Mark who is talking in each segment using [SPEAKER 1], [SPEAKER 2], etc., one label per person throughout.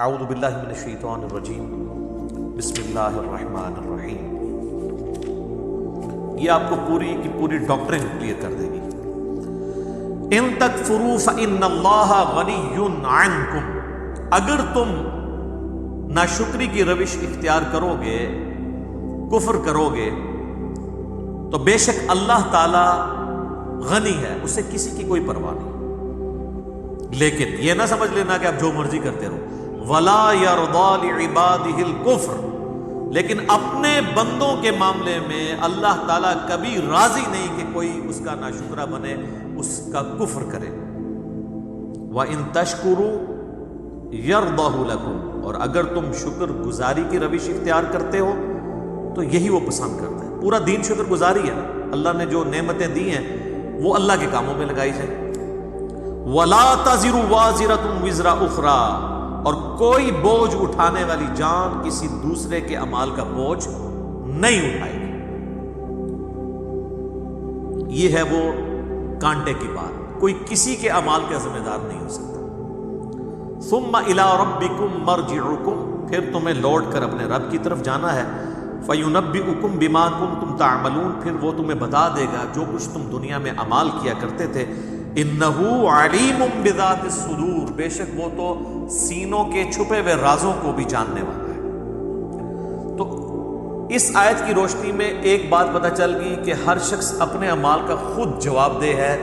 [SPEAKER 1] اعوذ باللہ من الشیطان الرجیم، بسم اللہ الرحمن الرحیم۔ یہ آپ کو پوری کی پوری ڈاکٹرن کلیئر کر دے گی۔ ان تکفروا فإن اللہ غنی عنکم، اگر تم ناشکری کی روش اختیار کرو گے، کفر کرو گے، تو بے شک اللہ تعالی غنی ہے، اسے کسی کی کوئی پرواہ نہیں۔ لیکن یہ نہ سمجھ لینا کہ آپ جو مرضی کرتے رہو، ولا یرضی لعبادہ الکفر، لیکن اپنے بندوں کے معاملے میں اللہ تعالیٰ کبھی راضی نہیں کہ کوئی اس کا ناشکرہ بنے، اس کا کفر کرے۔ وَإِن تَشْكُرُوا يَرْضَهُ لَكُمْ، اور اگر تم شکر گزاری کی روش اختیار کرتے ہو تو یہی وہ پسند کرتا ہے۔ پورا دین شکر گزاری ہے، اللہ نے جو نعمتیں دی ہیں وہ اللہ کے کاموں میں لگائی جائیں۔ وَلَا تَزِرُ وَازِرَةٌ وِزْرَ أُخْرَىٰ، اور کوئی بوجھ اٹھانے والی جان کسی دوسرے کے اعمال کا بوجھ نہیں اٹھائے گی۔ یہ ہے وہ کانٹے کی بات، کوئی کسی کے اعمال کا ذمہ دار نہیں ہو سکتا۔ ثُمَّ إِلَىٰ رَبِّكُمْ مَرْجِعُكُمْ، پھر تمہیں لوٹ کر اپنے رب کی طرف جانا ہے۔ فَيُنَبِّئُكُمْ بِمَا كُنتُمْ تَعْمَلُونَ، پھر وہ تمہیں بتا دے گا جو کچھ تم دنیا میں اعمال کیا کرتے تھے۔ اِنَّهُ عَلِيمٌ بِذَاتِ الصُّدُورِ، بے شک وہ تو سینوں کے چھپے ہوئے رازوں کو بھی جاننے والا ہے۔ تو اس آیت کی روشنی میں ایک بات پتہ چل گئی کہ ہر شخص اپنے اعمال کا خود جواب دہ ہے،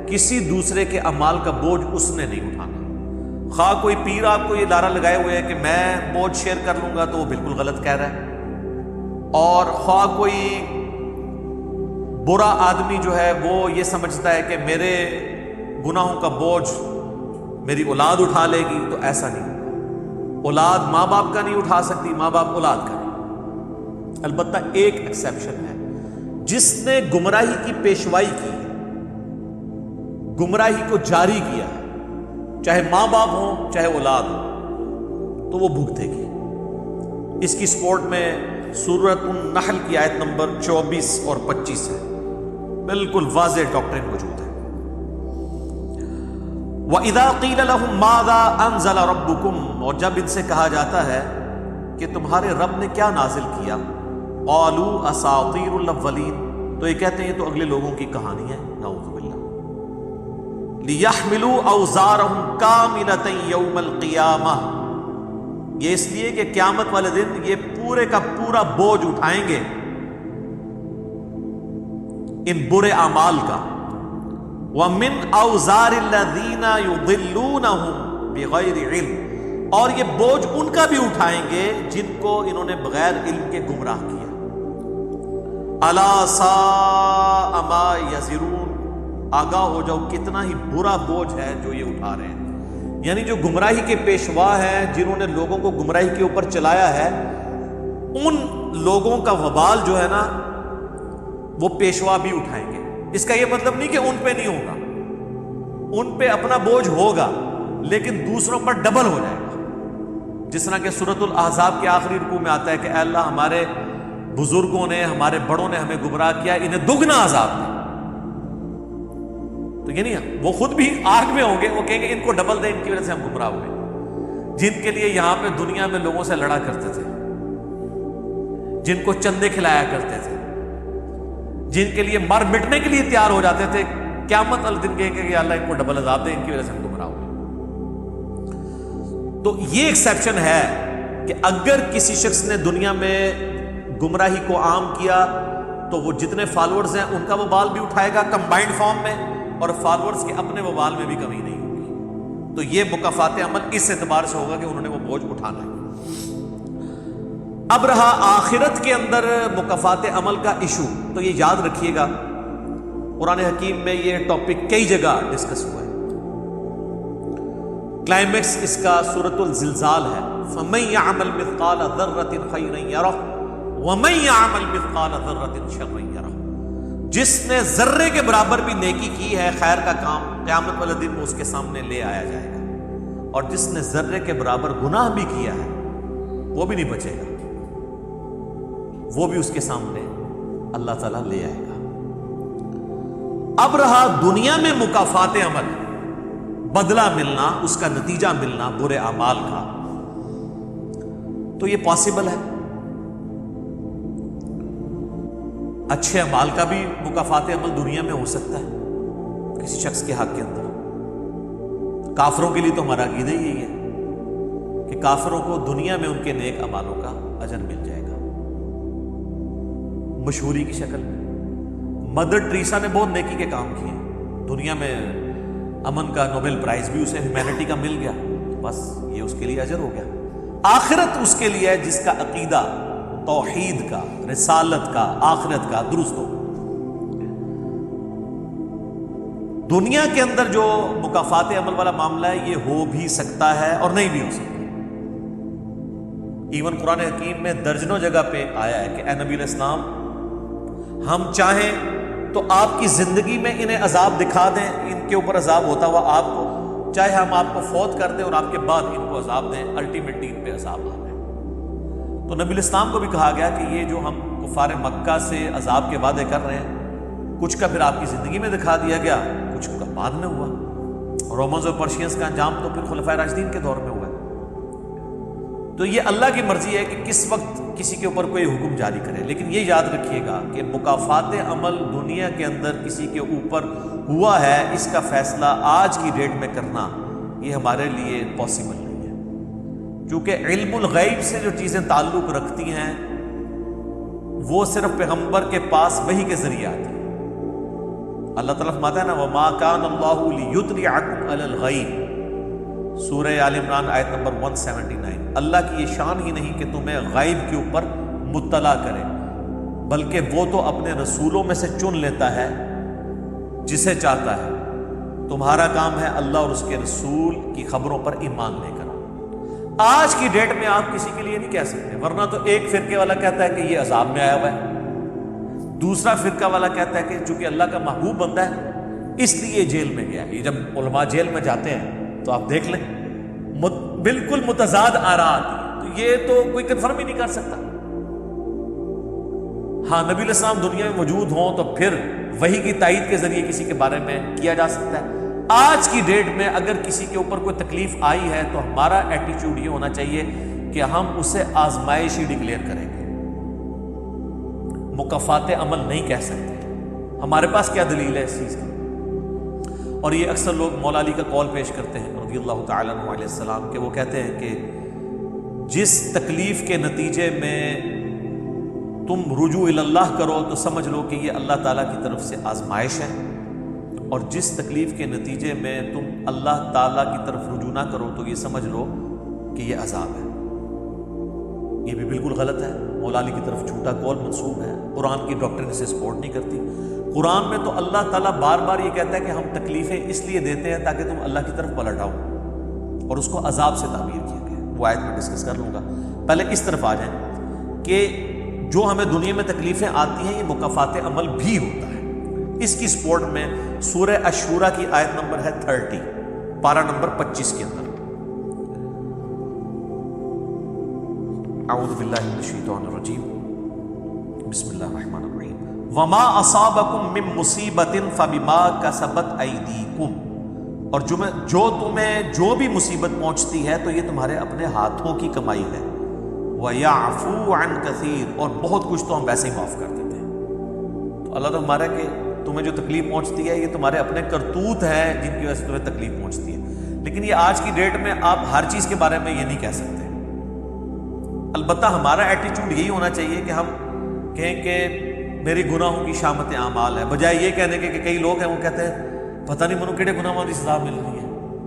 [SPEAKER 1] کسی دوسرے کے اعمال کا بوجھ اس نے نہیں اٹھانا۔ خواہ کوئی پیر آپ کو یہ نعرہ لگائے ہوئے ہے کہ میں بوجھ شیئر کر لوں گا تو وہ بالکل غلط کہہ رہا ہے، اور خواہ کوئی برا آدمی جو ہے وہ یہ سمجھتا ہے کہ میرے گناہوں کا بوجھ میری اولاد اٹھا لے گی، تو ایسا نہیں۔ اولاد ماں باپ کا نہیں اٹھا سکتی، ماں باپ اولاد کا نہیں۔ البتہ ایک ایکسیپشن ہے، جس نے گمراہی کی پیشوائی کی، گمراہی کو جاری کیا، چاہے ماں باپ ہوں چاہے اولاد ہو، تو وہ بھگتے گی۔ اس کی سپورٹ میں سورۃ النحل کی آیت نمبر 24 اور 25 ہے، بالکل واضح ڈاکٹرن موجود ہے۔ وَإِذَا قِيلَ لَهُم مَاذَا أَنزَلَ رَبُّكُمْ، اور جب ان سے کہا جاتا ہے کہ تمہارے رب نے کیا نازل کیا، قَالُوا أَسَاطِيرُ الْأَوَّلِينَ، تو یہ کہتے ہیں یہ تو اگلے لوگوں کی کہانی ہے، نعوذ باللہ۔ لِيَحْمِلُوا أَوْزَارَهُمْ كَامِلَةً يَوْمَ الْقِيَامَةِ، یہ اس لیے کہ قیامت والے دن یہ پورے کا پورا بوجھ اٹھائیں گے ان برے اعمال کا۔ وَمِنْ أَوْزَارِ الَّذِينَ يُضِلُّونَهُمْ بِغَيْرِ عِلْمٍ، اور یہ بوجھ ان کا بھی اٹھائیں گے جن کو انہوں نے بغیر علم کے گمراہ کیا۔ أَلَا سَاءَ مَا يَزِرُونَ، آگاہ ہو جاؤ کتنا ہی برا بوجھ ہے جو یہ اٹھا رہے ہیں۔ یعنی جو گمراہی کے پیشوا ہیں، جنہوں نے لوگوں کو گمراہی کے اوپر چلایا ہے، ان لوگوں کا وبال جو ہے نا وہ پیشوا بھی اٹھائیں گے۔ اس کا یہ مطلب نہیں کہ ان پہ نہیں ہوگا، ان پہ اپنا بوجھ ہوگا لیکن دوسروں پر ڈبل ہو جائے گا۔ جس طرح کہ سورۃ الاحزاب کے آخری رکوع میں آتا ہے کہ اے اللہ ہمارے بزرگوں نے، ہمارے بڑوں نے ہمیں گمراہ کیا، انہیں دگنا عذاب دے۔ تو یہ نہیں، وہ خود بھی آگ میں ہوں گے، وہ کہیں گے ان کو ڈبل دے، ان کی وجہ سے ہم گمراہ ہوئے۔ جن کے لیے یہاں پہ دنیا میں لوگوں سے لڑا کرتے تھے، جن کو چندے کھلایا کرتے تھے، جن کے لیے مر مٹنے کے لیے تیار ہو جاتے تھے، قیامت والے دن کہیں گے کہ اللہ ان کو ڈبل عذاب دے، ان کی وجہ سے ہم گمراہ ہوئے۔ تو یہ ایکسیپشن ہے کہ اگر کسی شخص نے دنیا میں گمراہی کو عام کیا تو وہ جتنے فالوورز ہیں ان کا وبال بھی اٹھائے گا کمبائنڈ فارم میں، اور فالوورز کے اپنے وبال میں بھی کمی نہیں ہوگی۔ تو یہ مکافات عمل اس اعتبار سے ہوگا کہ انہوں نے وہ بوجھ اٹھانا ہے۔ اب رہا آخرت کے اندر مکافات عمل کا ایشو، تو یہ یاد رکھیے گا قرآن حکیم میں یہ ٹاپک کئی جگہ ڈسکس ہوا ہے۔ کلائمیکس اس کا سورۃ الزلزال ہے، فَمَن يَعْمَلْ مِثْقَالَ ذَرَّةٍ خَيْرًا يَرَهُ وَمَن يَعْمَلْ مِثْقَالَ ذَرَّةٍ شَرًّا يَرَهُ، جس نے ذرے کے برابر بھی نیکی کی ہے، خیر کا کام، قیامت والے دن وہ اس کے سامنے لے آیا جائے گا، اور جس نے ذرے کے برابر گناہ بھی کیا ہے وہ بھی نہیں بچے گا، وہ بھی اس کے سامنے اللہ تعالیٰ لے آئے گا۔ اب رہا دنیا میں مکافات عمل، بدلہ ملنا، اس کا نتیجہ ملنا برے اعمال کا، تو یہ پاسبل ہے. اچھے اعمال کا بھی مکافات عمل دنیا میں ہو سکتا ہے کسی شخص کے حق کے اندر. کافروں کے لیے تو ہمارا عقیدہ ہی یہی ہے کہ کافروں کو دنیا میں ان کے نیک اعمالوں کا اجر مل جائے گا. مشہوری کی شکل میں مدر ٹریسا نے بہت نیکی کے کام کیے, دنیا میں امن کا نوبل پرائز بھی اسے ہیومینٹی کا مل گیا, بس یہ اس کے لیے اجر ہو گیا. آخرت اس کے لیے ہے جس کا عقیدہ توحید کا, رسالت کا, آخرت کا درست ہو. دنیا کے اندر جو مکافات عمل والا معاملہ ہے یہ ہو بھی سکتا ہے اور نہیں بھی ہو سکتا. ایون قرآن حکیم میں درجنوں جگہ پہ آیا ہے کہ اے نبی علیہ السلام, ہم چاہیں تو آپ کی زندگی میں انہیں عذاب دکھا دیں, ان کے اوپر عذاب ہوتا ہوا آپ کو, چاہے ہم آپ کو فوت کر دیں اور آپ کے بعد ان کو عذاب دیں, الٹیمیٹلی ان پہ عذاب آ جائے. تو نبی علیہ السلام کو بھی کہا گیا کہ یہ جو ہم کفار مکہ سے عذاب کے وعدے کر رہے ہیں, کچھ کا پھر آپ کی زندگی میں دکھا دیا گیا, کچھ کا بعد میں ہوا. رومنز اور پرشینز کا انجام تو پھر خلفائے راشدین کے دور میں ہوا. تو یہ اللہ کی مرضی ہے کہ کس وقت کسی کے اوپر کوئی حکم جاری کرے, لیکن یہ یاد رکھیے گا کہ مکافات عمل دنیا کے اندر کسی کے اوپر ہوا ہے, اس کا فیصلہ آج کی ڈیٹ میں کرنا یہ ہمارے لیے پاسبل نہیں ہے, کیونکہ علم الغیب سے جو چیزیں تعلق رکھتی ہیں وہ صرف پیغمبر کے پاس وحی کے ذریعے آتی ہیں. اللہ تعالیٰ فرماتا ہے نا, وَمَا كَانَ اللَّهُ لِيُطْلِعَكُمْ عَلَى الْغَيْبِ, سورہ آل عمران آیت نمبر 179. اللہ کی یہ شان ہی نہیں کہ تمہیں غیب کے اوپر مطلع کرے, بلکہ وہ تو اپنے رسولوں میں سے چن لیتا ہے جسے چاہتا ہے. تمہارا کام ہے اللہ اور اس کے رسول کی خبروں پر ایمان لے کر. آج کی ڈیٹ میں آپ کسی کے لیے نہیں کہہ سکتے, ورنہ تو ایک فرقے والا کہتا ہے کہ یہ عذاب میں آیا ہوا ہے, دوسرا فرقہ والا کہتا ہے کہ چونکہ اللہ کا محبوب بندہ ہے اس لیے جیل میں گیا. یہ جب علماء جیل میں جاتے ہیں تو آپ دیکھ لیں بالکل متضاد آراء آتی ہے, تو یہ تو کوئی کنفرم ہی نہیں کر سکتا. ہاں نبی علیہ السلام دنیا میں موجود ہوں تو پھر وحی کی تائید کے ذریعے کسی کے بارے میں کیا جا سکتا ہے. آج کی ڈیٹ میں اگر کسی کے اوپر کوئی تکلیف آئی ہے تو ہمارا ایٹیچیوڈ یہ ہونا چاہیے کہ ہم اسے آزمائش ہی ڈکلیئر کریں گے, مکافات عمل نہیں کہہ سکتے. ہمارے پاس کیا دلیل ہے اس چیز کی؟ اور یہ اکثر لوگ مولا علی کا قول پیش کرتے ہیں رضی اللہ تعالیٰ عنہ علیہ السلام, کہ وہ کہتے ہیں کہ جس تکلیف کے نتیجے میں تم رجوع اللہ کرو تو سمجھ لو کہ یہ اللہ تعالیٰ کی طرف سے آزمائش ہے, اور جس تکلیف کے نتیجے میں تم اللہ تعالیٰ کی طرف رجوع نہ کرو تو یہ سمجھ لو کہ یہ عذاب ہے. یہ بھی بالکل غلط ہے, مولا علی کی طرف جھوٹا قول منسوب ہے, قرآن کی ڈاکٹرن اسے سپورٹ نہیں کرتی. قرآن میں تو اللہ تعالیٰ بار بار یہ کہتا ہے کہ ہم تکلیفیں اس لیے دیتے ہیں تاکہ تم اللہ کی طرف پلٹ آؤ, اور اس کو عذاب سے تعبیر کیا گیا. وہ آیت میں ڈسکس کر لوں گا, پہلے اس طرف آ جائیں کہ جو ہمیں دنیا میں تکلیفیں آتی ہیں یہ مکافات عمل بھی ہوتا ہے. اس کی سپورٹ میں سورہ الشورى کی آیت نمبر ہے 30, پارہ نمبر 25 کے اندر, اعوذ باللہ من الشیطان الرجیم, بسم اللہ الرحمن الرحیم, وما اصابکم من مصیبت فبما کسبت ایدیکم, اور جو تمہیں جو بھی مصیبت پہنچتی ہے تو یہ تمہارے اپنے ہاتھوں کی کمائی ہے. وَيَعْفُو عَنْ كَثِيرٍ, اور بہت کچھ تو ہم ویسے ہی معاف کر دیتے ہیں. تو اللہ تو ہمارا کہ تمہیں جو تکلیف پہنچتی ہے یہ تمہارے اپنے کرتوت ہیں جن کی وجہ سے تمہیں تکلیف پہنچتی ہے. لیکن یہ آج کی ڈیٹ میں آپ ہر چیز کے بارے میں یہ نہیں کہہ سکتے. البتہ ہمارا ایٹیچیوڈ یہی ہونا چاہیے کہ ہم کہیں کہ میری گناہوں کی شامت اعمال ہے, بجائے یہ کہنے کے کہ کئی لوگ ہیں وہ کہتے ہیں پتہ نہیں منو کہڑے گناہوں کی سزا مل رہی ہے,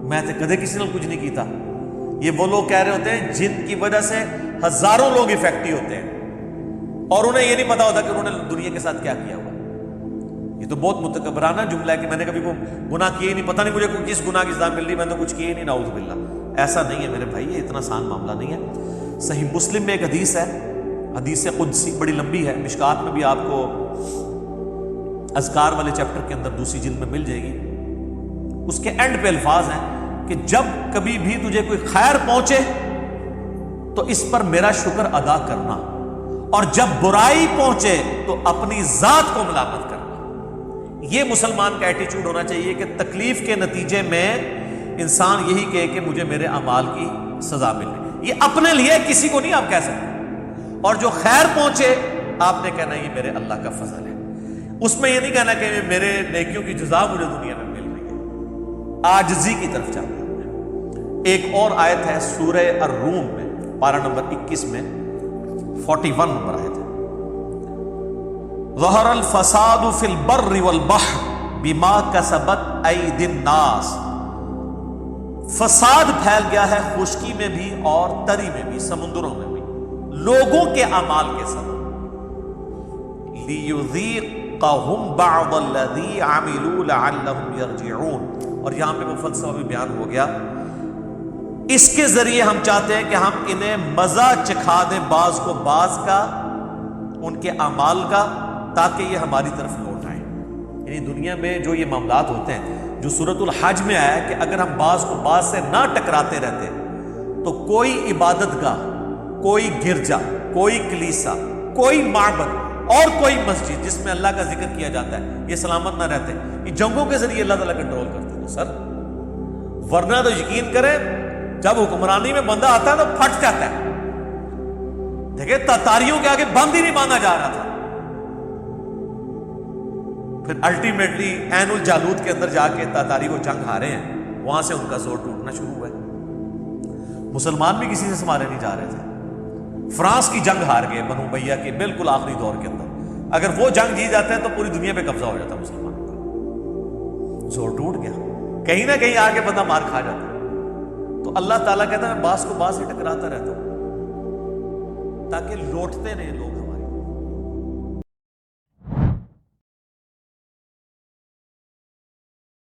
[SPEAKER 1] میں تو کدے کسی نے کچھ نہیں کیتا. یہ وہ لوگ کہہ رہے ہوتے ہیں جن کی وجہ سے ہزاروں لوگ افیکٹی ہوتے ہیں اور انہیں یہ نہیں پتا ہوتا کہ انہوں نے دنیا کے ساتھ کیا کیا ہوا. یہ تو بہت متکبرانہ جملہ ہے کہ میں نے کبھی کوئی گناہ کیے ہی نہیں, پتہ نہیں مجھے کس گناہ کی سزا مل رہی, میں تو کچھ کیے ہی نہیں, نعوذ باللہ. ایسا نہیں ہے میرے بھائی, یہ اتنا آسان معاملہ نہیں ہے. صحیح مسلم میں ایک حدیث ہے, حدیث قدسی, بڑی لمبی ہے, مشکات میں بھی آپ کو اذکار والے چیپٹر کے اندر دوسری جلد میں مل جائے گی. اس کے اینڈ پہ الفاظ ہیں کہ جب کبھی بھی تجھے کوئی خیر پہنچے تو اس پر میرا شکر ادا کرنا, اور جب برائی پہنچے تو اپنی ذات کو ملامت کرنا. یہ مسلمان کا ایٹیچیوڈ ہونا چاہیے کہ تکلیف کے نتیجے میں انسان یہی کہے کہ مجھے میرے اعمال کی سزا مل رہی. یہ اپنے لیے کسی کو نہیں آپ کہہ سکتے. اور جو خیر پہنچے آپ نے کہنا یہ میرے اللہ کا فضل ہے. اس میں یہ نہیں کہنا کہ میرے نیکیوں کی جزا مجھے دنیا میں مل رہی ہے. عاجزی کی طرف جانا ہے. ایک اور آیت ہے سورہ الروم میں پارہ نمبر 21 میں 41 نمبر آیت ہے. ظہر الفساد فی البر والبحر بما کسبت ایدی الناس. فساد پھیل گیا ہے خشکی میں بھی اور تری میں بھی, سمندروں میں بھی, لوگوں کے اعمال کے سبب. لِيُذِيقَهُمْ بَعْضَ الَّذِي عَمِلُوا لَعَلَّهُمْ يَرْجِعُونَ. اور یہاں پہ وہ فلسفہ بھی بیان ہو گیا. اس کے ذریعے ہم چاہتے ہیں کہ ہم انہیں مزہ چکھا دیں بعض کو بعض کا, ان کے اعمال کا, تاکہ یہ ہماری طرف لوٹ آئیں. یعنی دنیا میں جو یہ معاملات ہوتے ہیں, جو سورۃ الحج میں آیا ہے کہ اگر ہم بعض کو بعض سے نہ ٹکراتے رہتے تو کوئی عبادت گاہ, کوئی گرجا, کوئی کلیسا, کوئی معبد اور کوئی مسجد جس میں اللہ کا ذکر کیا جاتا ہے یہ سلامت نہ رہتے. یہ جنگوں کے ذریعے اللہ تعالیٰ کنٹرول کرتے ہیں سر. ورنہ تو یقین کریں جب حکمرانی میں بندہ آتا ہے تو پھٹ جاتا ہے. دیکھیں تاتاریوں کے آگے بند ہی نہیں باندھا جا رہا تھا. پھر الٹیمیٹلی عین الجالوت کے اندر جا کے تاتاری کو جنگ ہارے ہیں, وہاں سے ان کا زور ٹوٹنا شروع ہوا ہے. مسلمان بھی کسی سے سمارے نہیں جا رہے تھے. فرانس کی جنگ ہار گئے بنو امیہ کے بالکل آخری دور کے اندر. اگر وہ جنگ جیت جاتے ہیں تو پوری دنیا پہ قبضہ ہو جاتا مسلمانوں کا. زور ٹوٹ گیا, کہیں نہ کہیں آگے بندہ مار کھا جاتا. تو اللہ تعالیٰ کہتا ہے میں بعض کو بعض سے ٹکراتا رہتا ہوں تاکہ لوٹتے رہیں لوگ.